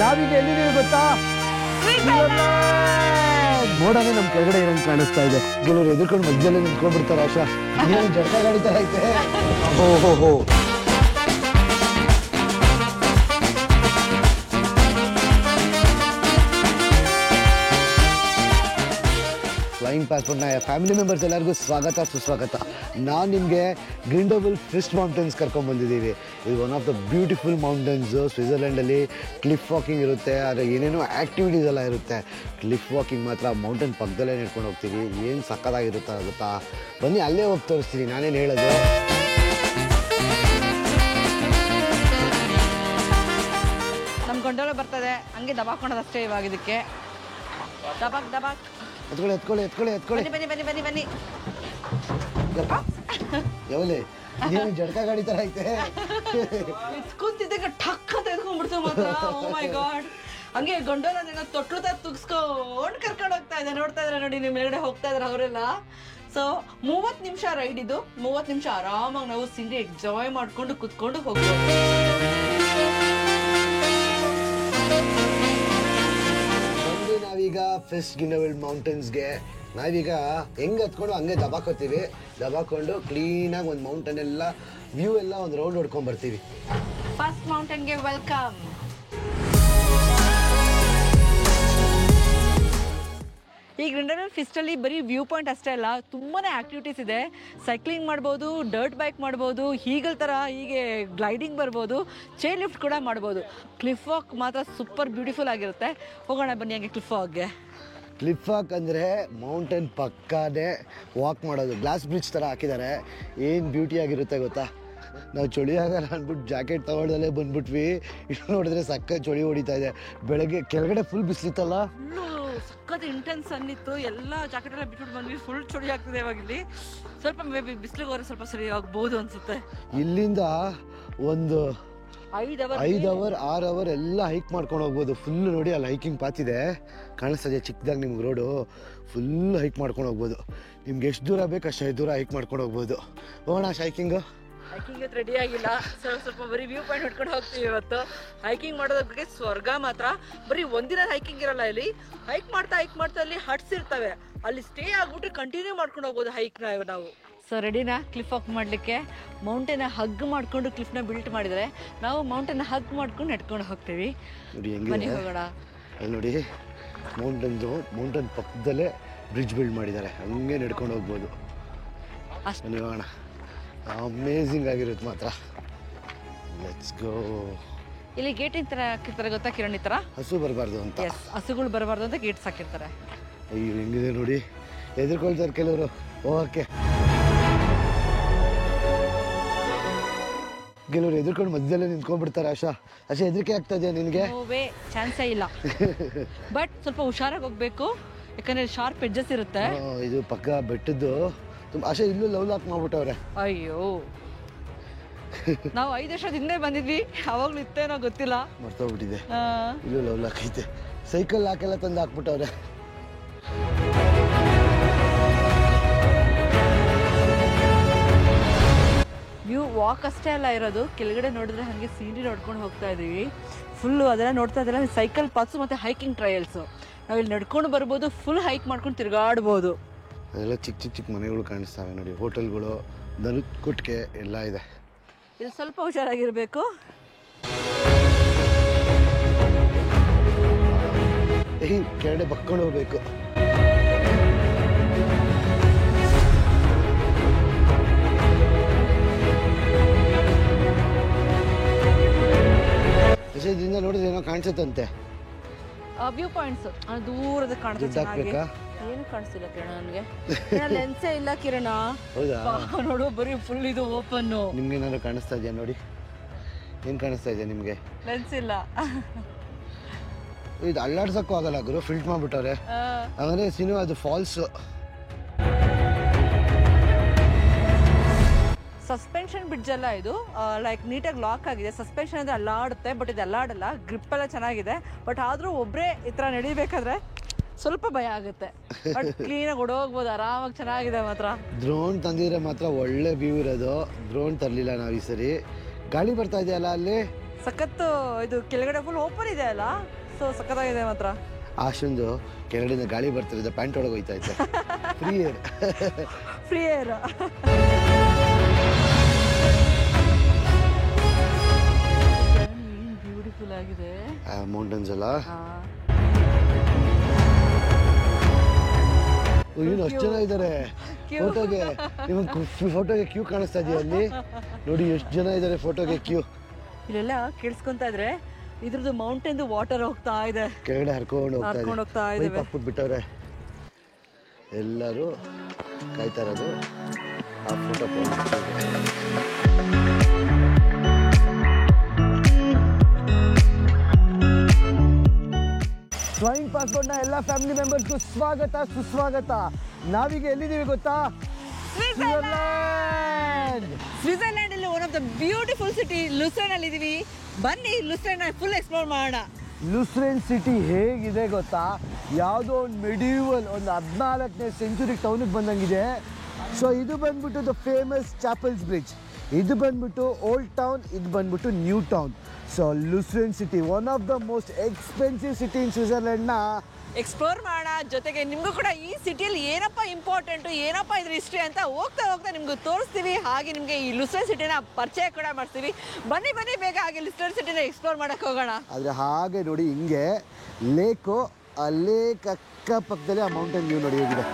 ನಾವೀಗ ಎಲ್ಲಿದ್ದೀವಿ ಗೊತ್ತಾ? ನೋಡೋಣ ನಮ್ ಕೆಳಗಡೆ ಇರಂಗ್ ಕಾಣಿಸ್ತಾ ಇದೆ. ಕೆಲವರು ಎದುರ್ಕೊಂಡು ಮಧ್ಯದಲ್ಲಿ ನಿಂತ್ಕೊಂಡ್ಬಿಡ್ತಾರೆ. ಆಶಾ ಜಟಕ ಗಾಡಿ ತರ ಐತೆ. ಓಹೋ ಫ್ಲೈಯಿಂಗ್ ಪಾಸ್ಪೋರ್ಟ್ನ ಫ್ಯಾಮಿಲಿ ಮೆಂಬರ್ಸ್ ಎಲ್ಲರಿಗೂ ಸ್ವಾಗತ ಸುಸ್ವಾಗತ. ನಾನು ನಿಮಗೆ ಗ್ರಿಂಡೋಬಲ್ ಫಿಸ್ಟ್ ಮೌಂಟೇನ್ಸ್ ಕರ್ಕೊಂಡ್ಬಂದಿದ್ದೀವಿ. ಇದು one of the beautiful mountains. ಸ್ವಿಟ್ಜರ್ಲೆಂಡಲ್ಲಿ ಕ್ಲಿಫ್ ವಾಕಿಂಗ್ ಇರುತ್ತೆ, ಆದರೆ ಏನೇನೋ ಆ್ಯಕ್ಟಿವಿಟೀಸ್ ಎಲ್ಲ ಇರುತ್ತೆ. ಕ್ಲಿಫ್ ವಾಕಿಂಗ್ ಮಾತ್ರ ಮೌಂಟೇನ್ ಪಕ್ಕದಲ್ಲೇ ನಡ್ಕೊಂಡು ಹೋಗ್ತೀವಿ. ಏನು ಸಕ್ಕತ್ತಾಗಿರುತ್ತೆ ಗೊತ್ತಾ? ಬನ್ನಿ ಅಲ್ಲೇ ಹೋಗಿ ತೋರಿಸ್ತೀನಿ. ನಾನೇನು ಹೇಳೋದು, ನಮ್ಮ ಗೊಂಡೋಲ ಬರ್ತದೆ, ಹಂಗೆ ದಬಾಕೊಂಡದಷ್ಟೇ ಇವಾಗ. ಇದಕ್ಕೆ ದಬಾಕ್ ದಬಾಕ್ ಎತ್ಕೊಳ್ಳಿ ಎತ್ಕೊಳ್ಳಿ ಎತ್ಕೊಳ್ಳಿ ಎತ್ಕೊಳ್ಳಿ. ಬನ್ನಿ ಬನ್ನಿ ಬನ್ನಿ ಬನ್ನಿ. ಯಾವಲೇ ಇದೇನು ಜಟಕ ಗಾಡಿ ತರ ಐತೆ. ಕುಂತಿದ್ದಾಗ ಠಕ್ ಅಂತ ಎತ್ಕೊಂಡ್ಬಿಡ್ತು ಮಾತ್ರ. ಓ ಮೈ ಗಾಡ್. ಹಂಗೆ ಗೊಂಡೋಲ ತೊಟ್ಲು ತರ ತುಗ್ಸ್ಕೊಂಡು ಕರ್ಕೊಂಡು ಹೋಗ್ತಾ ಇದೆ. ನೋಡ್ತಾ ಇದ್ರೆ ನೋಡಿ, ನಿಮ್ಮ ಮೇಲ್ಗಡೆ ಹೋಗ್ತಾ ಇದಾರೆ ಅವರೆಲ್ಲ. ಸೊ 30 ನಿಮಿಷ ರೈಡ್ ಇದು. 30 ನಿಮಿಷ ಆರಾಮಾಗಿ ನಾವು ಸಿಂಡಿ ಎಂಜಾಯ್ ಮಾಡ್ಕೊಂಡು ಕುತ್ಕೊಂಡು ಹೋಗ್ಬೋದು. ನಾವೀಗ ಫಿಸ್ಟ್ ಗ್ರಿಂಡೋಬಲ್ ಮೌಂಟೇನ್ಸ್ಗೆ ನಾವೀಗ ಹೆಂಗೆ ಹತ್ಕೊಂಡು ಹಂಗೆ ದಬಾಕೋತೀವಿ. ದಬಾಕೊಂಡು ಕ್ಲೀನಾಗಿ ಒಂದು ಮೌಂಟೇನ್ ಎಲ್ಲ ವ್ಯೂ ಎಲ್ಲ ಒಂದು ರೌಂಡ್ ಹೊಡ್ಕೊಂಡು ಬರ್ತೀವಿ. ಫಸ್ಟ್ ಮೌಂಟೇನ್ಗೆ ವೆಲ್ಕಮ್. ಈ ಗ್ರಿಂಡೋಬಲ್ ಫಿಸ್ಟಲ್ಲಿ ಬರೀ ವ್ಯೂ ಪಾಯಿಂಟ್ ಅಷ್ಟೇ ಅಲ್ಲ, ತುಂಬಾ ಆ್ಯಕ್ಟಿವಿಟೀಸ್ ಇದೆ. ಸೈಕ್ಲಿಂಗ್ ಮಾಡ್ಬೋದು, ಡರ್ಟ್ ಬೈಕ್ ಮಾಡ್ಬೋದು, ಹೀಗಲ್ ಥರ ಹೀಗೆ ಗ್ಲೈಡಿಂಗ್ ಬರ್ಬೋದು, ಚೇರ್ ಲಿಫ್ಟ್ ಕೂಡ ಮಾಡ್ಬೋದು. ಕ್ಲಿಫ್ ವಾಕ್ ಮಾತ್ರ ಸೂಪರ್ ಬ್ಯೂಟಿಫುಲ್ ಆಗಿರುತ್ತೆ. ಹೋಗೋಣ ಬನ್ನಿ ಹಂಗೆ ಕ್ಲಿಫ್ ವಾಕ್ಗೆ. ಕ್ಲಿಫ್ ವಾಕ್ ಅಂದರೆ ಮೌಂಟೇನ್ ಪಕ್ಕದೇ ವಾಕ್ ಮಾಡೋದು. ಗ್ಲಾಸ್ ಬ್ರಿಡ್ಜ್ ಥರ ಹಾಕಿದ್ದಾರೆ. ಏನು ಬ್ಯೂಟಿಯಾಗಿರುತ್ತೆ ಗೊತ್ತಾ? ನಾವು ಚಳಿ ಆಗಲ್ಲ ಅಂದ್ಬಿಟ್ಟು ಜಾಕೆಟ್ ತೊಗೊಳ್ದಲ್ಲೇ ಬಂದ್ಬಿಟ್ವಿ. ಇಷ್ಟು ನೋಡಿದ್ರೆ ಸಕ್ಕ ಚಳಿ ಹೊಡಿತಾ ಇದೆ. ಬೆಳಗ್ಗೆ ಕೆಳಗಡೆ ಫುಲ್ ಬಿಸಿಲಿತ್ತಲ್ಲ, ಸಕ್ಕತ್ ಇಂಟೆನ್ಸ್ ಅನ್ನಿತ್ತು. ಎಲ್ಲ ಜಾಕೆಟ್ ಎಲ್ಲ ಬಿಟ್ಬಿಟ್ಟು ಬಂದ್ವಿ. ಫುಲ್ ಚಳಿ ಆಗ್ತಿದೆ ಇವಾಗ. ಇಲ್ಲಿ ಸ್ವಲ್ಪ ಮೇ ಬಿ ಬಿಸಿಲಿಗೆ ಹೋದ್ರೆ ಸ್ವಲ್ಪ ಸರಿ ಆಗ್ಬೋದು ಅನ್ಸುತ್ತೆ. ಇಲ್ಲಿಂದ ಒಂದು 5 ಅವರ್ 6 ಅವರ್ ಎಲ್ಲ ಹೈಕ್ ಮಾಡ್ಕೊಂಡು ಹೋಗ್ಬೋದು. ಫುಲ್ ನೋಡಿ ಅಲ್ಲಿ ಹೈಕಿಂಗ್ ಪಾತ್ ಇದೆ, ಕಾಣಿಸ್ತದೆ ಚಿಕ್ಕದಾಗಿ ನಿಮ್ಗೆ ರೋಡು. ಫುಲ್ ಹೈಕ್ ಮಾಡ್ಕೊಂಡು ಹೋಗ್ಬೋದು. ನಿಮ್ಗೆ ಎಷ್ಟು ದೂರ ಬೇಕು ಅಷ್ಟು ದೂರ ಹೈಕ್ ಮಾಡ್ಕೊಂಡು ಹೋಗ್ಬೋದು. ಹೋಗೋಣ ಹೈಕಿಂಗ್ ರೆಡಿ ಆಗಿಲ್ಲ. ಸ್ವಲ್ಪ ಬರೀ ವ್ಯೂ ಪಾಯಿಂಟ್ ಹೊಡ್ಕೊಂಡು ಹೋಗ್ತೀವಿ ಇವತ್ತು. ಹೈಕಿಂಗ್ ಮಾಡೋದಕ್ಕೆ ಸ್ವರ್ಗ ಮಾತ್ರ. ಬರೀ ಒಂದಿನ ಹೈಕಿಂಗ್ ಇರಲ್ಲ ಇಲ್ಲಿ. ಹೈಕ್ ಮಾಡ್ತಾ ಅಲ್ಲಿ ಹಟ್ಸ್ ಇರ್ತವೆ, ಅಲ್ಲಿ ಸ್ಟೇ ಆಗ್ಬಿಟ್ಟು ಕಂಟಿನ್ಯೂ ಮಾಡ್ಕೊಂಡು ಹೋಗ್ಬೋದು ಹೈಕ್ನ ನಾವು. ಸೊ ರೆಡಿನಾ ಕ್ಲಿಫ್ ವಾಕ್ ಮಾಡಲಿಕ್ಕೆ? ಮೌಂಟೇನ ಹಗ್ ಮಾಡ್ಕೊಂಡು ಕ್ಲಿಫ್ನ ಬಿಲ್ಟ್ ಮಾಡಿದರೆ, ನಾವು ಮೌಂಟೇನ ಹಗ್ ಮಾಡ್ಕೊಂಡು ನಡ್ಕೊಂಡು ಹೋಗ್ತೀವಿ. ನೋಡಿ ಬನ್ನಿ ಹೋಗೋಣ. ಅಲ್ಲಿ ನೋಡಿ ಮೌಂಟೇನ್ ಪಕ್ಕದಲ್ಲೇ ಬ್ರಿಡ್ಜ್ ಬಿಲ್ಡ್ ಮಾಡಿದ್ದಾರೆ, ಹಂಗೆ ನಡ್ಕೊಂಡು ಹೋಗ್ಬೋದು. ಅಷ್ಟು ಹೋಗೋಣ. ಅಮೇಝಿಂಗ್ ಆಗಿರುತ್ತೆ ಮಾತ್ರ. Let's go. ಇಲ್ಲಿ ಗೇಟಿನ ಥರ ಹಾಕಿರ್ತಾರೆ ಗೊತ್ತಾ ಕಿರಣ್? ಈ ಥರ ಹಸು ಬರಬಾರ್ದು ಅಂತ. ಎಸ್, ಹಸುಗಳು ಬರಬಾರ್ದು ಅಂತ ಗೇಟ್ಸ್ ಹಾಕಿರ್ತಾರೆ. ಅಯ್ಯೋ ಹೆಂಗಿದೆ ನೋಡಿ, ಎದುರ್ಕೊಳ್ತಾರೆ ಕೆಲವರು. ಓಕೆ, ಕೆಲವರು ಎದುರ್ಕೊಂಡು ಮಧ್ಯದಲ್ಲೇ ನಿಂತ್ಕೊಂಡ್ಬಿಡ್ತಾರೆ. ಆಶಾ ಹೆದರಿಕೆ ಆಗ್ತಾ ಇದೆಯಾ ನಿನಗೆ? ನೋವೇ ಚಾನ್ಸೇ ಇಲ್ಲ. ಬಟ್ ಸ್ವಲ್ಪ ಹುಷಾರಾಗಿ ಹೋಗ್ಬೇಕು, ಯಾಕಂದ್ರೆ ಶಾರ್ಪ್ ಎಡ್ಜಸ್ ಇರುತ್ತೆ. ಇದು ಪಕ್ಕ ಬೆಟ್ಟದ್ದು. ಆಶಾ ಇಲ್ಲೂ ಲವ್ ಲಾಕ್ ಮಾಡ್ಬಿಟ್ಟವ್ರೆ. ಅಯ್ಯೋ, ನಾವು 5 ವರ್ಷದ ಹಿಂದೆ ಬಂದಿದ್ವಿ, ಅವಾಗ್ಲೂ ಇತ್ತೇನೋ ಗೊತ್ತಿಲ್ಲ, ಮರ್ತೋಗ್ಬಿಟ್ಟಿದೆ. ಇಲ್ಲೂ ಲವ್ ಲಾಕ್ ಐತೆ. ಸೈಕಲ್ ಲಾಕೆಲ್ಲ ತಂದು ಹಾಕ್ಬಿಟ್ಟವ್ರೆ. ವ್ಯೂ ವಾಕ್ ಅಷ್ಟೇ ಅಲ್ಲ ಇರೋದು, ಕೆಳಗಡೆ ನೋಡಿದ್ರೆ ಹಾಗೆ ಸೀನರಿ ನೋಡ್ಕೊಂಡು ಹೋಗ್ತಾ ಇದೀವಿ. ಫುಲ್ಲು ಅದೆಲ್ಲ ನೋಡ್ತಾ ಇದ್ರೆ ಸೈಕಲ್ ಪಾತ್ಸು ಮತ್ತು ಹೈಕಿಂಗ್ ಟ್ರಯಲ್ಸು. ನಾವಿಲ್ಲಿ ನಡ್ಕೊಂಡು ಬರ್ಬೋದು, ಫುಲ್ ಹೈಕ್ ಮಾಡ್ಕೊಂಡು ತಿರುಗಾಡ್ಬೋದು. ಅದೆಲ್ಲ ಚಿಕ್ಕ ಮನೆಗಳು ಕಾಣಿಸ್ತವೆ ನೋಡಿ, ಹೋಟೆಲ್ಗಳು, ದನದ ಕೊಟ್ಟಿಗೆ ಎಲ್ಲ ಇದೆ. ಇದು ಸ್ವಲ್ಪ ಹುಷಾರಾಗಿರ್ಬೇಕು. ಕೆಳಗಡೆ ಬಕ್ಕೊಂಡು ಹೋಗ್ಬೇಕು. ಇದರಿಂದ ನೋಡಿದ್ರೆ ಏನೋ ಕಾಣಿಸುತ್ತಂತೆ. ವ್ಯೂ ಪಾಯಿಂಟ್ಸ್ ದೂರದ ಕಾಣಿಸುತ್ತೆ. ಏನು ಕಾಣಿಸ್ತಿಲ್ಲ ಕಿರಣ ನನಗೆ. ಲೆನ್ಸೇ ಇಲ್ಲ ಕಿರಣ. ಹೌದಾ? ನೋಡು ಬರೀ ಫುಲ್ ಇದು ಓಪನ್. ನಿಮ್ಗೆ ಏನಾದ್ರು ಕಾಣಿಸ್ತಾ ಇದೆಯಾ ನೋಡಿ? ಏನ್ ಕಾಣಿಸ್ತಾ ಇದೆ ನಿಮ್ಗೆ? ಲೆನ್ಸ್ ಇಲ್ಲ. ಇದು ಅಲ್ಲಾಡ್ಸಕ್ಕೂ ಆಗಲ್ಲ ಗುರು, ಫಿಲ್ಟ್ ಮಾಡ್ಬಿಟ್ಟವ್ರೆ. ಅಂದ್ರೆ ಸಿನಿಮಾ ಅದು ಫಾಲ್ಸ್. ಸಸ್ಪೆನ್ಷನ್ ಬ್ರಿಡ್ಜ್ ಅಲ್ಲ ಇದು, ಲೈಕ್ ನೀಟಾಗಿ ಲಾಕ್ ಆಗಿದೆ. ಸಸ್ಪೆನ್ಷನ್ ಅಂದರೆ ಅಲ್ಲಾಡುತ್ತೆ, ಬಟ್ ಇದು ಅಲ್ಲಾಡಲ್ಲ. ಗ್ರಿಪ್ ಎಲ್ಲ ಚೆನ್ನಾಗಿದೆ, ಬಟ್ ಆದರೂ ಒಬ್ಬರೇ ಈ ಥರ ನಡಿಬೇಕಾದ್ರೆ ಸ್ವಲ್ಪ ಭಯ ಆಗುತ್ತೆ. ಬಟ್ ಕ್ಲೀನಾಗಿ ಓಡೋಗ್ಬೋದು, ಆರಾಮಾಗಿ ಚೆನ್ನಾಗಿದೆ ಮಾತ್ರ. ಡ್ರೋನ್ ತಂದಿದ್ರೆ ಮಾತ್ರ ಒಳ್ಳೆ ವ್ಯೂ ಇರೋದು. ಡ್ರೋನ್ ತರಲಿಲ್ಲ ನಾವು ಈ ಸರಿ. ಗಾಳಿ ಬರ್ತಾ ಇದೆಯಲ್ಲ ಅಲ್ಲಿ, ಸಖತ್ತು ಇದು ಕೆಳಗಡೆ ಫುಲ್ ಓಪನ್ ಇದೆ ಅಲ್ಲ, ಸೊ ಸಖತ್ತಾಗಿದೆ ಮಾತ್ರ. ಅಷ್ಟೊಂದು ಕೆಳಗಡೆಯಿಂದ ಗಾಳಿ ಬರ್ತಿರೋದು, ಪ್ಯಾಂಟ್ ಒಳಗೆ ಹೋಯ್ತಾ ಇದ್ದೆ. Free air. Free air. Beautiful ಆಗಿದೆ ಮೌಂಟನ್ಸ್ ಅಲ್ಲ. ಏನು ಅಷ್ಟು ಜನ ಇದ್ದಾರೆ ಫೋಟೋಗೆ. ನಿಮಗೆ ಫೋಟೋಗೆ ಕ್ಯೂ ಕಾಣಿಸ್ತಾ ಇದೆಯಾ ಅಲ್ಲಿ? ನೋಡಿ ಎಷ್ಟು ಜನ ಇದ್ದಾರೆ ಫೋಟೋಗೆ ಕ್ಯೂ. ಇಲ್ಲೆಲ್ಲ ಕೇಳಿಸ್ಕೊಂತ ಇದ್ರೆ ಇದ್ರದ್ದು ಮೌಂಟೇನ್ ವಾಟರ್ ಹೋಗ್ತಾ ಇದೆ, ಕೆಳಗಡೆ ಹರ್ಕೊಂಡು ಹೋಗ್ತಾ ಇದೆ. ಬಿಟ್ಟವ್ರೆ ಎಲ್ಲರೂ ಕಾಯ್ತಾ ಇರೋದು ಆ ಫೋಟೋ. ಫ್ಲೈಯಿಂಗ್ ಪಾಸ್ಪೋರ್ಟ್ನ ಎಲ್ಲ ಫ್ಯಾಮಿಲಿ ಮೆಂಬರ್ಸ್ಗೂ ಸ್ವಾಗತ ಸುಸ್ವಾಗತ. ನಾವೀಗ ಎಲ್ಲಿದ್ದೀವಿ ಗೊತ್ತಾ? ಸ್ವಿಟ್ಜರ್ಲ್ಯಾಂಡ್ ಅಲ್ಲಿ one of the beautiful city Lucerne ಅಲ್ಲಿ ಇದೀವಿ. ಬನ್ನಿ ಲುಸೆರ್ನ್ ಫುಲ್ ಎಕ್ಸ್ಪ್ಲೋರ್ ಮಾಡೋಣ. ಲುಸೆರ್ನ್ ಸಿಟಿ ಹೇಗಿದೆ ಗೊತ್ತಾ? ಯಾವುದೋ ಒಂದು ಮೆಡಿವಲ್, ಒಂದು 14ನೇ ಸೆಂಚುರಿ ಟೌನಿಗೆ ಬಂದಂಗಿದೆ. ಸೊ ಇದು ಬಂದ್ಬಿಟ್ಟು ದ ಫೇಮಸ್ ಚಾಪಲ್ಸ್ ಬ್ರಿಡ್ಜ್, ಇದು ಬಂದ್ಬಿಟ್ಟು ಓಲ್ಡ್ ಟೌನ್, ಇದು ಬಂದ್ಬಿಟ್ಟು new town. So Lucerne city one of the most expensive city in ಸ್ವಿಟ್ಜರ್ಲ್ಯಾಂಡ್ನ ಎಕ್ಸ್ಪ್ಲೋರ್ ಮಾಡೋಣ. ಜೊತೆಗೆ ನಿಮಗೂ ಕೂಡ ಈ ಸಿಟಿಯಲ್ಲಿ ಏನಪ್ಪ ಇಂಪಾರ್ಟೆಂಟು, ಏನಪ್ಪ ಇದ್ರ ಹಿಸ್ಟ್ರಿ ಅಂತ ಹೋಗ್ತಾ ಹೋಗ್ತಾ ನಿಮ್ಗೆ ತೋರಿಸ್ತೀವಿ. ಹಾಗೆ ನಿಮಗೆ ಈ ಲುಸೆರ್ನ್ ಸಿಟಿನ ಪರಿಚಯ ಕೂಡ ಮಾಡ್ತೀವಿ. ಬನ್ನಿ ಬನ್ನಿ ಬೇಗ ಹಾಗೆ ಲುಸೆರ್ನ್ ಸಿಟಿನ ಎಕ್ಸ್ಪ್ಲೋರ್ ಮಾಡಕ್ಕೆ ಹೋಗೋಣ. ಆದರೆ ಹಾಗೆ ನೋಡಿ ಹಿಂಗೆ ಲೇಕು, ಆ ಲೇಕ್ ಅಕ್ಕಪಕ್ಕದಲ್ಲಿ ಆ ಮೌಂಟೇನ್ ವ್ಯೂ ನೋಡಿ ಹೇಗಿದೆ.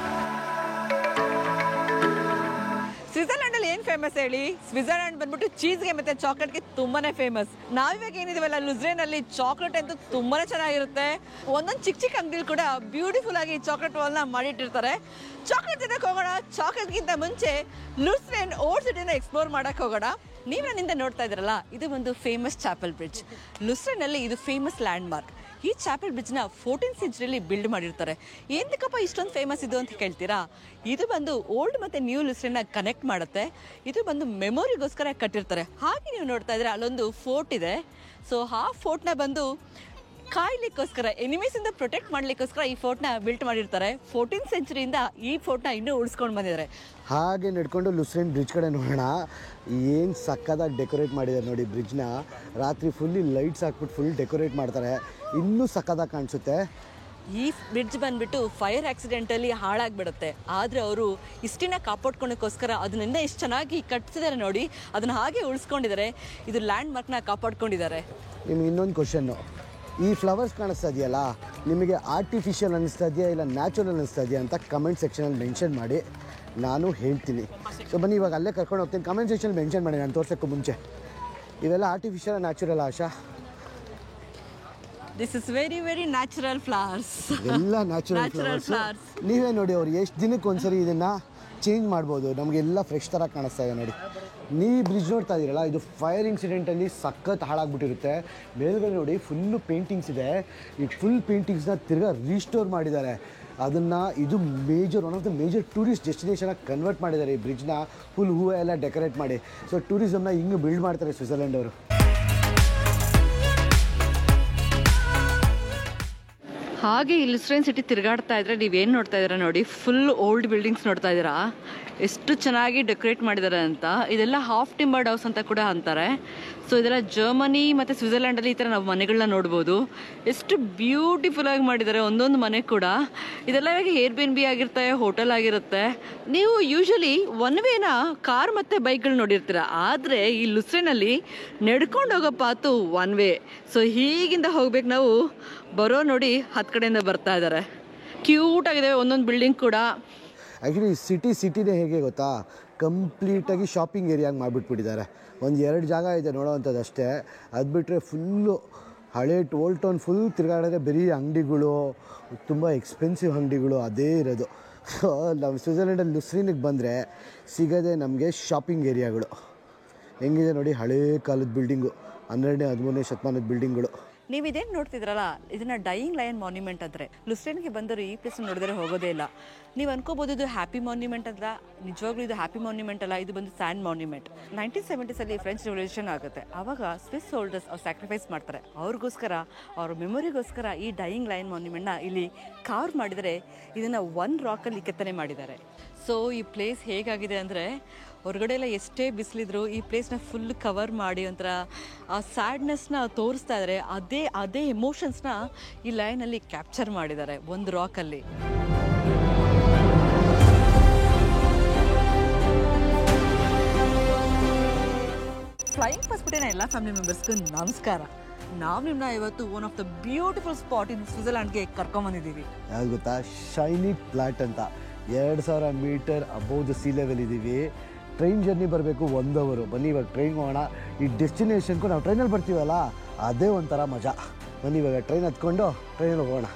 ಸ್ವಿಟ್ಜರ್ಲ್ಯಾಂಡ್ ಅಲ್ಲಿ ಏನ್ ಫೇಮಸ್ ಹೇಳಿ? ಸ್ವಿಟ್ಜರ್ಲ್ಯಾಂಡ್ ಬಂದ್ಬಿಟ್ಟು ಚೀಸ್ಗೆ ಮತ್ತೆ ಚಾಕ್ಲೇಟ್ಗೆ ತುಂಬಾನೇ ಫೇಮಸ್. ನಾವಿವಾಗ ಏನಿದೀವಲ್ಲ ಲುಸೆರ್ನ್ ಅಲ್ಲಿ ಚಾಕ್ಲೇಟ್ ಅಂತೂ ತುಂಬಾನೇ ಚೆನ್ನಾಗಿರುತ್ತೆ. ಒಂದೊಂದು ಚಿಕ್ಕ ಚಿಕ್ಕ ಅಂಗಡಿಲಿ ಕೂಡ ಬ್ಯೂಟಿಫುಲ್ ಆಗಿ ಚಾಕ್ಲೇಟ್ ವಾಲ್ನ ಮಾಡಿಟ್ಟಿರ್ತಾರೆ. ಚಾಕ್ಲೇಟ್ ತಿನ್ನಕ್ಕೆ ಹೋಗೋಣ. ಚಾಕ್ಲೇಟ್ಗಿಂತ ಮುಂಚೆ ಲುಸೆರ್ನ್ ಓಲ್ಡ್ ಸಿಟಿನ ಎಕ್ಸ್ಪ್ಲೋರ್ ಮಾಡಕ್ಕೆ ಹೋಗೋಣ. ನೀವು ನನ್ನಿಂದ ನೋಡ್ತಾ ಇದ್ರಲ್ಲ, ಇದು ಒಂದು ಫೇಮಸ್ ಚಾಪಲ್ ಬ್ರಿಡ್ಜ್. ಲುಸೆರ್ನ್ ಅಲ್ಲಿ ಇದು ಫೇಮಸ್ ಲ್ಯಾಂಡ್ ಮಾರ್ಕ್. ಈ ಚಾಪಲ್ ಬ್ರಿಡ್ಜ್ನ 14th ಸೆಂಚುರಿಯಲ್ಲಿ ಬಿಲ್ಡ್ ಮಾಡಿರ್ತಾರೆ. ಏನಕ್ಕಪ್ಪ ಇಷ್ಟೊಂದು ಫೇಮಸ್ ಇದು ಅಂತ ಕೇಳ್ತೀರಾ? ಇದು ಬಂದು ಓಲ್ಡ್ ಮತ್ತು ನ್ಯೂ ಲುಸೆರ್ನ್ನ ಕನೆಕ್ಟ್ ಮಾಡುತ್ತೆ. ಇದು ಬಂದು ಮೆಮೊರಿಗೋಸ್ಕರ ಕಟ್ಟಿರ್ತಾರೆ. ಹಾಗೆ ನೀವು ನೋಡ್ತಾ ಇದ್ರೆ ಅಲ್ಲೊಂದು ಫೋರ್ಟ್ ಇದೆ. ಸೊ ಆ ಫೋರ್ಟ್ನ ಬಂದು ಕಾಯ್ಲಿಕ್ಕೋಸ್ಕರ, ಎನಿಮೀಸಿಂದ ಪ್ರೊಟೆಕ್ಟ್ ಮಾಡಲಿಕ್ಕೋಸ್ಕರ ಈ ಫೋರ್ಟ್ನ ಬಿಲ್ಟ್ ಮಾಡಿರ್ತಾರೆ. 14th ಸೆಂಚುರಿಯಿಂದ ಈ ಫೋರ್ಟ್ನ ಇನ್ನೂ ಉಳಿಸ್ಕೊಂಡು ಬಂದಿದ್ದಾರೆ. ಹಾಗೆ ನಡ್ಕೊಂಡು ಲುಸೆರ್ನ್ ಬ್ರಿಡ್ಜ್ ಕಡೆ ನೋಡೋಣ. ಏನು ಸಕ್ಕದಾಗಿ ಡೆಕೋರೇಟ್ ಮಾಡಿದ್ದಾರೆ ನೋಡಿ ಬ್ರಿಡ್ಜ್ನ. ರಾತ್ರಿ ಫುಲ್ಲಿ ಲೈಟ್ಸ್ ಹಾಕ್ಬಿಟ್ಟು ಫುಲ್ ಡೆಕೋರೇಟ್ ಮಾಡ್ತಾರೆ, ಇನ್ನೂ ಸಕ್ಕದಾಗಿ ಕಾಣಿಸುತ್ತೆ. ಈ ಬ್ರಿಡ್ಜ್ ಬಂದ್ಬಿಟ್ಟು ಫೈರ್ ಆಕ್ಸಿಡೆಂಟಲ್ಲಿ ಹಾಳಾಗ್ಬಿಡುತ್ತೆ. ಆದರೆ ಅವರು ಇಷ್ಟಿನ ಕಾಪಾಡ್ಕೊಳಕ್ಕೋಸ್ಕರ ಅದನ್ನಿಂದ ಎಷ್ಟು ಚೆನ್ನಾಗಿ ಕಟ್ಸಿದ್ದಾರೆ ನೋಡಿ, ಅದನ್ನು ಹಾಗೆ ಉಳಿಸ್ಕೊಂಡಿದ್ದಾರೆ. ಇದು ಲ್ಯಾಂಡ್ ಮಾರ್ಕ್ನ ಕಾಪಾಡ್ಕೊಂಡಿದ್ದಾರೆ. ನಿಮ್ಗೆ ಇನ್ನೊಂದು ಕ್ವಶನ್ನು, ಈ ಫ್ಲವರ್ಸ್ ಕಾಣಿಸ್ತಾ ಇದೆಯಲ್ಲ, ನಿಮಗೆ ಆರ್ಟಿಫಿಷಿಯಲ್ ಅನ್ನಿಸ್ತಾ ಇದೆಯಾ ಇಲ್ಲ ನ್ಯಾಚುರಲ್ ಅನ್ನಿಸ್ತಾ ಇದೆಯಾ ಅಂತ ಕಮೆಂಟ್ ಸೆಕ್ಷನಲ್ಲಿ ಮೆನ್ಷನ್ ಮಾಡಿ, ನಾನು ಹೇಳ್ತೀನಿ. ಸೊ ಬನ್ನಿ ಇವಾಗ ಅಲ್ಲೇ ಕರ್ಕೊಂಡು ಹೋಗ್ತೀನಿ. ಕಮೆಂಟ್ ಸೆಕ್ಷನ್ ಮೆನ್ಷನ್ ಮಾಡಿ ನಾನು ತೋರ್ಸೋಕ್ಕೂ ಮುಂಚೆ. ಇವೆಲ್ಲ artificial natural Asha? This is very very natural flowers. ಎಲ್ಲ ನ್ಯಾಚುರಲ್ ಫ್ಲವರ್ಸ್. ನೀವೇ ನೋಡಿ, ಅವ್ರು ಎಷ್ಟು ದಿನಕ್ಕೆ ಒಂದ್ಸರಿ ಇದನ್ನು ಚೇಂಜ್ ಮಾಡ್ಬೋದು. ನಮಗೆಲ್ಲ ಫ್ರೆಶ್ ಥರ ಕಾಣಿಸ್ತಾ ಇದೆ ನೋಡಿ. ನೀವು ಬ್ರಿಡ್ಜ್ ನೋಡ್ತಾ ಇದ್ದೀರಲ್ಲ, ಇದು ಫೈರ್ ಇನ್ಸಿಡೆಂಟಲ್ಲಿ ಸಖತ್ ಹಾಳಾಗ್ಬಿಟ್ಟಿರುತ್ತೆ. ಮೇಲ್ಗಡೆ ನೋಡಿ ಫುಲ್ಲು ಪೇಂಟಿಂಗ್ಸ್ ಇದೆ. ಈ ಫುಲ್ ಪೇಂಟಿಂಗ್ಸ್ನ ತಿರ್ಗಾ ರೀಸ್ಟೋರ್ ಮಾಡಿದ್ದಾರೆ. ಅದನ್ನು ಇದು one of the major tourist ಡೆಸ್ಟಿನೇಷನಾಗಿ ಕನ್ವರ್ಟ್ ಮಾಡಿದ್ದಾರೆ. ಈ ಬ್ರಿಡ್ಜ್ನ ಫುಲ್ ಹೂವು ಎಲ್ಲ ಡೆಕೋರೇಟ್ ಮಾಡಿ. ಸೊ ಟೂರಿಸಮ್ನ ಹಿಂಗೆ ಬಿಲ್ಡ್ ಮಾಡ್ತಾರೆ ಸ್ವಿಟ್ಜರ್ಲ್ಯಾಂಡ್ ಅವರು. ಹಾಗೆ ಈ ಲುಸೆರ್ನ್ ಸಿಟಿ ತಿರುಗಾಡ್ತಾ ಇದ್ರೆ ನೀವೇನು ನೋಡ್ತಾ ಇದ್ದೀರಾ ನೋಡಿ, ಫುಲ್ ಓಲ್ಡ್ ಬಿಲ್ಡಿಂಗ್ಸ್ ನೋಡ್ತಾ ಇದ್ದೀರಾ, ಎಷ್ಟು ಚೆನ್ನಾಗಿ ಡೆಕೋರೇಟ್ ಮಾಡಿದ್ದಾರೆ ಅಂತ. ಇದೆಲ್ಲ ಹಾಫ್ ಟಿಂಬರ್ಡ್ ಹೌಸ್ ಅಂತ ಕೂಡ ಅಂತಾರೆ. ಸೊ ಇದೆಲ್ಲ ಜರ್ಮನಿ ಮತ್ತು ಸ್ವಿಟ್ಜರ್ಲ್ಯಾಂಡಲ್ಲಿ ಈ ಥರ ನಾವು ಮನೆಗಳನ್ನ ನೋಡ್ಬೋದು. ಎಷ್ಟು ಬ್ಯೂಟಿಫುಲ್ ಆಗಿ ಮಾಡಿದ್ದಾರೆ ಒಂದೊಂದು ಮನೆ ಕೂಡ. ಇದೆಲ್ಲ ಇವಾಗ ಏರ್ಬಿಎನ್ಬಿ ಆಗಿರುತ್ತೆ, ಹೋಟೆಲ್ ಆಗಿರುತ್ತೆ. ನೀವು ಯೂಶಲಿ ಒನ್ ವೇನ ಕಾರ್ ಮತ್ತು ಬೈಕ್ಗಳು ನೋಡಿರ್ತೀರ, ಆದರೆ ಈ ಲುಸೆರ್ನಲ್ಲಿ ನಡ್ಕೊಂಡು ಹೋಗೋ ಪಾತು ಒನ್ ವೇ. ಸೊ ಹೀಗಿಂದ ಹೋಗ್ಬೇಕು ನಾವು. ಬರೋ ನೋಡಿ 10 ಕಡೆಯಿಂದ ಬರ್ತಾ ಇದ್ದಾರೆ. ಕ್ಯೂಟ್ ಆಗಿದೆ ಒಂದೊಂದು ಬಿಲ್ಡಿಂಗ್ ಕೂಡ. ಆ್ಯಕ್ಚುಲಿ ಸಿಟಿನೇ ಹೇಗೆ ಗೊತ್ತಾ, ಕಂಪ್ಲೀಟಾಗಿ ಶಾಪಿಂಗ್ ಏರಿಯಾಗಿ ಮಾಡಿಬಿಟ್ಬಿಟ್ಟಿದ್ದಾರೆ. ಒಂದು 2 ಜಾಗ ಇದೆ ನೋಡೋವಂಥದ್ದು ಅಷ್ಟೇ. ಅದು ಬಿಟ್ಟರೆ ಫುಲ್ಲು ಹಳೆ ಓಲ್ಡ್ ಟೌನ್ ಫುಲ್ ತಿರುಗಾಡಿದ್ರೆ ಬರೀ ಅಂಗಡಿಗಳು, ತುಂಬ ಎಕ್ಸ್ಪೆನ್ಸಿವ್ ಅಂಗಡಿಗಳು ಅದೇ ಇರೋದು. ಸೊ ನಾವು ಸ್ವಿಟ್ಜರ್ಲ್ಯಾಂಡಲ್ಲಿ ಲುಸೆರ್ನಿಗೆ ಬಂದರೆ ಸಿಗೋದೆ ನಮಗೆ ಶಾಪಿಂಗ್ ಏರಿಯಾಗಳು. ಹೆಂಗಿದೆ ನೋಡಿ, ಹಳೇ ಕಾಲದ ಬಿಲ್ಡಿಂಗು, 12ನೇ 13ನೇ ಶತಮಾನದ ಬಿಲ್ಡಿಂಗ್ಗಳು. ನೀವು ಇದೇನು ನೋಡ್ತಿದ್ರಲ್ಲ, ಇದನ್ನ ಡೈಯಿಂಗ್ ಲಯನ್ ಮಾನ್ಯುಮೆಂಟ್ ಅಂದರೆ. ಲುಸೆರ್ನ್ಗೆ ಬಂದರು ಈ ಪ್ಲೇಸ್ ನೋಡಿದ್ರೆ ಹೋಗೋದೇ ಇಲ್ಲ. ನೀವು ಅನ್ಕೋಬೋದು ಇದು ಹ್ಯಾಪಿ ಮಾನ್ಯುಮೆಂಟ್ ಅಲ್ಲ. ನಿಜವಾಗ್ಲೂ ಇದು ಹ್ಯಾಪಿ ಮಾನ್ಯುಮೆಂಟ್ ಅಲ್ಲ, ಇದು ಬಂದು and monument. 1970s French revolution ಆಗುತ್ತೆ. ಆವಾಗ ಸ್ವಿಸ್ ಸೋಲ್ಡರ್ಸ್ ಅವ್ರು ಸ್ಯಾಕ್ರಿಫೈಸ್ ಮಾಡ್ತಾರೆ. ಅವ್ರಿಗೋಸ್ಕರ, ಅವ್ರ ಮೆಮೊರಿಗೋಸ್ಕರ ಈ ಡೈಯಿಂಗ್ ಲಯನ್ ಮಾನ್ಯುಮೆಂಟ್ನ ಇಲ್ಲಿ ಕಾರ್ವ್ ಮಾಡಿದರೆ ಇದನ್ನು 1 ರಾಕಲ್ಲಿ ಕೆತ್ತನೆ ಮಾಡಿದ್ದಾರೆ. ಸೊ ಈ ಪ್ಲೇಸ್ ಹೇಗಾಗಿದೆ ಅಂದರೆ ಹೊರಗಡೆ ಎಲ್ಲ ಎಷ್ಟೇ ಬಿಸಿಲಿದ್ರು ಈ ಪ್ಲೇಸ್ನ ಫುಲ್ ಕವರ್ ಮಾಡಿ ಒಂಥರ ಆ ಸ್ಯಾಡ್ನೆಸ್ನ ತೋರಿಸ್ತಾ ಇದ್ದಾರೆ. ಅದೇ ಎಮೋಷನ್ಸ್ನ ಈ ಲೈನಲ್ಲಿ ಕ್ಯಾಪ್ಚರ್ ಮಾಡಿದ್ದಾರೆ ಒಂದು ರಾಕಲ್ಲಿ. ಫ್ಲೈಯಿಂಗ್ ಫಾಸ್ಟ್ಬಿಟ್ಟಿನ ಎಲ್ಲ ಫ್ಯಾಮಿಲಿ ಮೆಂಬರ್ಸ್ಗೂ ನಮಸ್ಕಾರ. ನಾವು ನಿಮ್ಮನ್ನ ಇವತ್ತು one of the beautiful spot in ಸ್ವಿಟ್ಜರ್ಲ್ಯಾಂಡ್ಗೆ ಕರ್ಕೊಂಬಂದಿದ್ದೀವಿ. ಯಾವ್ದು ಗೊತ್ತಾ? ಶೈನಿಕ್ ಫ್ಲಾಟ್ ಅಂತ. 2000 meter above the sea level ಇದ್ದೀವಿ. ಟ್ರೈನ್ ಜರ್ನಿ ಬರಬೇಕು 1 ಅವರ್. ಬನ್ನಿ ಇವಾಗ ಟ್ರೈನ್ಗೆ ಹೋಗೋಣ. ಈ ಡೆಸ್ಟಿನೇಷನ್ಗೂ ನಾವು ಟ್ರೈನಲ್ಲಿ ಬರ್ತೀವಲ್ಲ ಅದೇ ಒಂಥರ ಮಜಾ. ಬನ್ನಿ ಇವಾಗ ಟ್ರೈನ್ ಹತ್ಕೊಂಡು ಟ್ರೈನಲ್ಲಿ ಹೋಗೋಣ.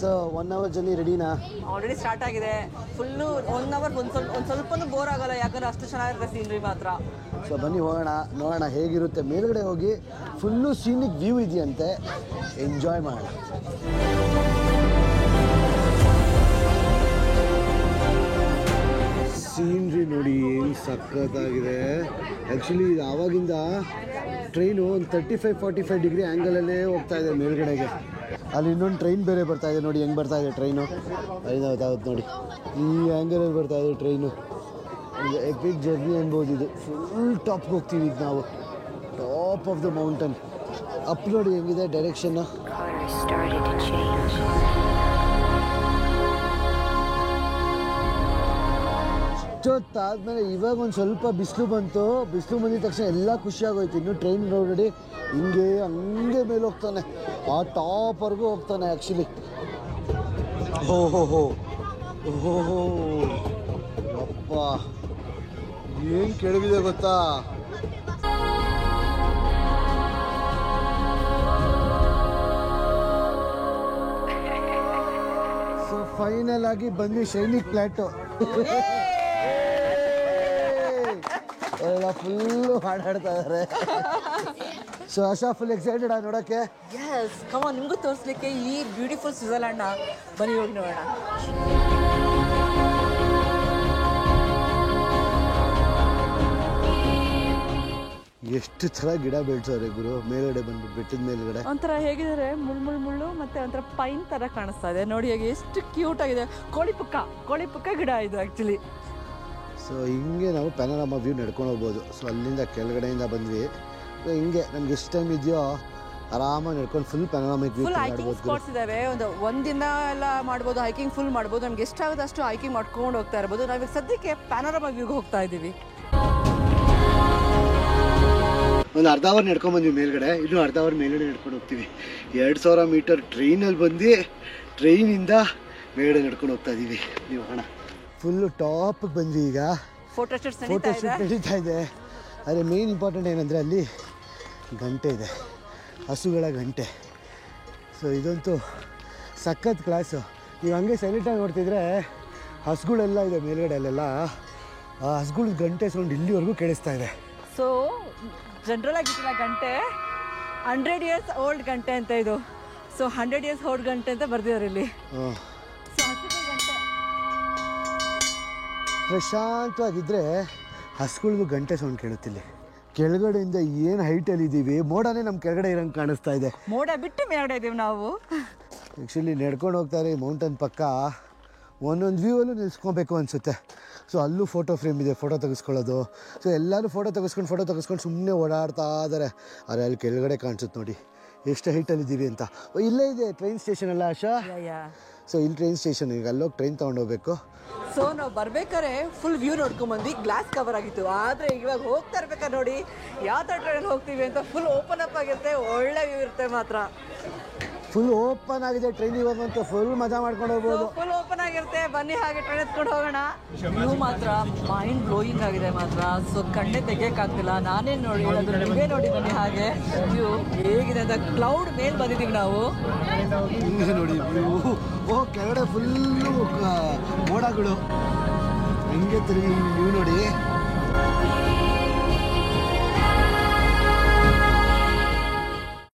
ಸೊ 1 ಅವರ್ ಜರ್ನಿ ರೆಡಿನಾ? ಆಲ್ರೆಡಿ ಸ್ಟಾರ್ಟ್ ಆಗಿದೆ. ಫುಲ್ಲು 1 ಅವರ್ ಒಂದು ಸ್ವಲ್ಪನೂ ಬೋರ್ ಆಗಲ್ಲ, ಯಾಕಂದ್ರೆ ಅಷ್ಟು ಚೆನ್ನಾಗಿರುತ್ತೆ ಸೀನ್ರಿ ಮಾತ್ರ. ಸೊ ಬನ್ನಿ ಹೋಗೋಣ, ನೋಡೋಣ ಹೇಗಿರುತ್ತೆ. ಮೇಲ್ಗಡೆ ಹೋಗಿ ಫುಲ್ಲು ಸೀನಿಕ್ ವ್ಯೂ ಇದೆಯಂತೆ, ಎಂಜಾಯ್ ಮಾಡೋಣ. ಸೀನ್ರಿ ನೋಡಿ ಏನು ಸಖತ್ತಾಗಿದೆ. ಆ್ಯಕ್ಚುಲಿ ಇದು ಆವಾಗಿಂದ ಟ್ರೈನು ಒಂದು 35-45 ಡಿಗ್ರಿ ಆ್ಯಂಗಲಲ್ಲೇ ಹೋಗ್ತಾ ಇದೆ ಮೇಲ್ಗಡೆಗೆ. ಅಲ್ಲಿ ಇನ್ನೊಂದು ಟ್ರೈನ್ ಬೇರೆ ಬರ್ತಾ ಇದೆ ನೋಡಿ, ಹೆಂಗೆ ಬರ್ತಾ ಇದೆ ಟ್ರೈನು. ಐದಾವತ್ತು ನೋಡಿ, ಈ ಆ್ಯಂಗಲಲ್ಲಿ ಬರ್ತಾ ಇದೆ ಟ್ರೈನು. ಎಪಿಕ್ ಜರ್ನಿ ಅನ್ಬೋದು ಇದು. ಫುಲ್ ಟಾಪ್ಗೆ ಹೋಗ್ತೀವಿ ಈಗ ನಾವು, top of the mountain. Up ನೋಡಿ ಹೆಂಗಿದೆ ಡೈರೆಕ್ಷನ್ನು. ಇಷ್ಟೊತ್ತಾದ್ಮೇಲೆ ಇವಾಗ ಒಂದು ಸ್ವಲ್ಪ ಬಿಸಿಲು ಬಂತು. ಬಿಸಿಲು ಬಂದಿದ ತಕ್ಷಣ ಎಲ್ಲ ಖುಷಿಯಾಗೋಯ್ತು. ಇನ್ನು ಟ್ರೈನ್ ನೋಡಿ ಹಿಂಗೆ ಹಂಗೆ ಮೇಲೆ ಹೋಗ್ತಾನೆ, ಆ ಟಾಪ್ವರೆಗೂ ಹೋಗ್ತಾನೆ ಆ್ಯಕ್ಚುಲಿ. ಹೋ ಹೋ ಹೋ ಹೋ ಹೋ ಅಪ್ಪ, ಏನು ಕೆಳಗಿದೆ ಗೊತ್ತಾ? ಸೊ ಫೈನಲ್ ಆಗಿ ಬಂದ್ವಿ ಶೈನಿಕ್ ಫ್ಲಾಟು. ಎಲ್ಲ ಫುಲ್ಲು ಹಾಡಾಡ್ತಾ ಇದ್ದಾರೆ. ಸೊ ಆಶಾ ಫುಲ್ ಎಕ್ಸೈಟೆಡ್ ನೋಡೋಕ್ಕೆ. ಎಸ್, ಕಮ್ ಆನ್, ನಿಮಗೂ ತೋರಿಸ್ಲಿಕ್ಕೆ ಈ ಬ್ಯೂಟಿಫುಲ್ ಸ್ವಿಟ್ಜರ್ಲ್ಯಾಂಡ್ನ ಬನ್ನಿ ಹೋಗಿ ನೋಡೋಣ. ಎಷ್ಟು ಥರ ಗಿಡ ಬೆಳೆಸೋರೆ ಗುರು ಮೇಲ್ಗಡೆ ಬಂದ್ಬಿಟ್ಟು, ಬೆಟ್ಟದ ಮೇಲ್ಗಡೆ. ಒಂಥರ ಹೇಗಿದ್ದಾರೆ, ಮುಳ್ಳು ಮತ್ತೆ ಒಂಥರ ಪೈನ್ ಥರ ಕಾಣಿಸ್ತಾ ಇದೆ ನೋಡಿ. ಹೇಗೆ ಎಷ್ಟು ಕ್ಯೂಟ್ ಆಗಿದೆ. ಕೋಳಿ ಪುಕ್ಕ ಗಿಡ ಇದು ಆ್ಯಕ್ಚುಲಿ. ಸೊ ಹಿಂಗೆ ನಾವು ಪ್ಯಾನೋರಾಮಾ ವ್ಯೂ ನಡ್ಕೊಂಡು ಹೋಗ್ಬೋದು. ಸೊ ಅಲ್ಲಿಂದ ಕೆಳಗಡೆಯಿಂದ ಬಂದ್ವಿ. ಸೊ ಹಿಂಗೆ ನಮ್ಗೆ ಎಷ್ಟು ಟೈಮ್ ಇದೆಯೋ ಆರಾಮಾಗಿ ನಡ್ಕೊಂಡು full panoramic view hiking spots ಇದಾವೆ. ಒಂದಿನ ಎಲ್ಲ ಮಾಡ್ಬೋದು, ಹೈಕಿಂಗ್ ಫುಲ್ ಮಾಡ್ಬೋದು. ನಮ್ಗೆ ಎಷ್ಟಾಗುತ್ತೆ ಅಷ್ಟು ಹೈಕಿಂಗ್ ಮಾಡ್ಕೊಂಡು ಹೋಗ್ತಾ ಇರ್ಬೋದು. ನಾವೀಗ ಸದ್ಯಕ್ಕೆ ಪ್ಯಾನೋರಾಮಾ ವ್ಯೂಗೆ ಹೋಗ್ತಾ ಇದ್ದೀವಿ. ಒಂದು ಅರ್ಧ ಅವರ್ ನಡ್ಕೊಂಡು ಬಂದ್ವಿ ಮೇಲ್ಗಡೆ, ಇನ್ನೂ ಅರ್ಧ ಅವರ್ ಮೇಲ್ಗಡೆ ನಡ್ಕೊಂಡು ಹೋಗ್ತೀವಿ. 2000 ಮೀಟರ್ ಟ್ರೈನಲ್ಲಿ ಬಂದು ಟ್ರೈನಿಂದ ಮೇಲ್ಗಡೆ ನಡ್ಕೊಂಡು ಹೋಗ್ತಾ ಇದ್ದೀವಿ. ನೀವು ಹಣ ಫುಲ್ಲು ಟಾಪಿಗೆ ಬಂದ್ವಿ. ಈಗ ಫೋಟೋ ಶೂಟ್ ನಡೀತಾ ಇದೆ. ಆದರೆ ಮೇನ್ ಇಂಪಾರ್ಟೆಂಟ್ ಏನಂದರೆ ಅಲ್ಲಿ ಗಂಟೆ ಇದೆ, ಹಸುಗಳ ಗಂಟೆ. ಸೊ ಇದಂತೂ ಸಖತ್ ಕ್ಲಾಸು. ನೀವು ಹಂಗೆ ಸೈಲೆಂಟಾಗಿ ನೋಡ್ತಿದ್ರೆ ಹಸುಗಳೆಲ್ಲ ಇದೆ ಮೇಲ್ಗಡೆ ಅಲ್ಲೆಲ್ಲ. ಆ ಹಸುಗಳ ಗಂಟೆ ಸೌಂಡ್ ಇಲ್ಲಿವರೆಗೂ ಕೇಳಿಸ್ತಾ ಇದೆ. ಸೊ ಜನರಲ್ ಆಗಿಲ್ಲ ಗಂಟೆ 100 years ಓಲ್ಡ್ ಗಂಟೆ ಅಂತ ಇದು. ಸೊ 100 years ಓಲ್ಡ್ ಗಂಟೆ ಅಂತ ಬರ್ದಿದ್ದಾರೆ ಇಲ್ಲಿ. ಪ್ರಶಾಂತವಾಗಿದ್ದರೆ ಹಸುಗಳಿಗೂ ಗಂಟೆ ಸೌಂಡ್ ಕೇಳುತ್ತಿಲ್ಲಿ. ಕೆಳಗಡೆಯಿಂದ ಏನು ಹೈಟಲ್ಲಿ ಇದ್ದೀವಿ, ಮೋಡನೇ ನಮ್ಮ ಕೆಳಗಡೆ ಇರೋಂಗೆ ಕಾಣಿಸ್ತಾ ಇದೆ. ಮೋಡ ಬಿಟ್ಟು ಮೇಲ್ಗಡೆ ಇದ್ದೀವಿ ನಾವು. ಆ್ಯಕ್ಚುಲಿ ನಡ್ಕೊಂಡು ಹೋಗ್ತಾರೆ ಮೌಂಟನ್ ಪಕ್ಕ. ಒಂದೊಂದು ವ್ಯೂವಲ್ಲೂ ನಿಲ್ಸ್ಕೊಬೇಕು ಅನಿಸುತ್ತೆ. ಸೊ ಅಲ್ಲೂ ಫೋಟೋ ಫ್ರೇಮ್ ಇದೆ, ಫೋಟೋ ತೆಗೆಸ್ಕೊಳ್ಳೋದು. ಸೊ ಎಲ್ಲರೂ ಫೋಟೋ ತೆಗೆಸ್ಕೊಂಡು ಸುಮ್ಮನೆ ಓಡಾಡ್ತಾ ಇದ್ದಾರೆ. ಆದರೆ ಅಲ್ಲಿ ಕೆಳಗಡೆ ಕಾಣಿಸುತ್ತೆ ನೋಡಿ ಎಷ್ಟು ಹೈಟಲ್ಲಿದ್ದೀವಿ ಅಂತ. ಇಲ್ಲೇ ಇದೆ ಟ್ರೈನ್ ಸ್ಟೇಷನ್ ಅಲ್ಲ ಆಶಾ? ಸೊ ಇಲ್ಲಿ ಟ್ರೈನ್ ಸ್ಟೇಷನ್, ಈಗ ಅಲ್ಲೋಗಿ ಟ್ರೈನ್ ತೊಗೊಂಡೋಗ್ಬೇಕು. ಸೊ ನಾವು ಬರ್ಬೇಕಾದ್ರೆ ಫುಲ್ ವ್ಯೂ ನೋಡ್ಕೊಂಡ್ಬಂದ್ವಿ, ಗ್ಲಾಸ್ ಕವರ್ ಆಗಿತ್ತು. ಆದರೆ ಇವಾಗ ಹೋಗ್ತಾ ಇರ್ಬೇಕಾದ್ರೆ ನೋಡಿ ಯಾವ ಥರ ಟ್ರೈನಲ್ಲಿ ಹೋಗ್ತೀವಿ ಅಂತ ಫುಲ್ ಓಪನ್ ಅಪ್ ಆಗಿರುತ್ತೆ, ಒಳ್ಳೆ ವ್ಯೂ ಇರುತ್ತೆ ಮಾತ್ರ. ಫುಲ್ ಓಪನ್ ಆಗಿದೆ ಟ್ರೈನ್ ಇವಾಗಂತೂ, ಫುಲ್ ಮಜಾ ಮಾಡ್ಕೊಂಡು ಹೋಗ್ಬೋದು. ಫುಲ್ ಓಪನ್ ಆಗಿರುತ್ತೆ. ಬನ್ನಿ ಹಾಗೆ ಟ್ರೈನ್ ಎತ್ಕೊಂಡು ಹೋಗೋಣ. ವ್ಯೂ ಮಾತ್ರ ಮೈಂಡ್ ಬ್ಲೋಯಿಂಗ್ ಆಗಿದೆ ಮಾತ್ರ. ಸೊ ಕಣ್ಣೇ ತೆಗಿಯೋಕ್ಕಾಗ್ತಿಲ್ಲ. ನಾನೇನು ನೋಡಿ ಅದು ನೀವೇ ನೋಡಿ ಬನ್ನಿ ಹಾಗೆ ವ್ಯೂ ಹೇಗಿದೆ ಅಂತ. ಕ್ಲೌಡ್ ಮೇಲೆ ಬಂದಿದ್ದೀವಿ ನಾವು. ಹಿಂಗೆ ನೋಡಿ ವ್ಯೂ. ಓ ಕೆಳಗಡೆ ಫುಲ್ಲು ಮೋಡಗಳು, ಹಿಂಗೆ ತಿರುಗಿ ವ್ಯೂ ನೋಡಿ.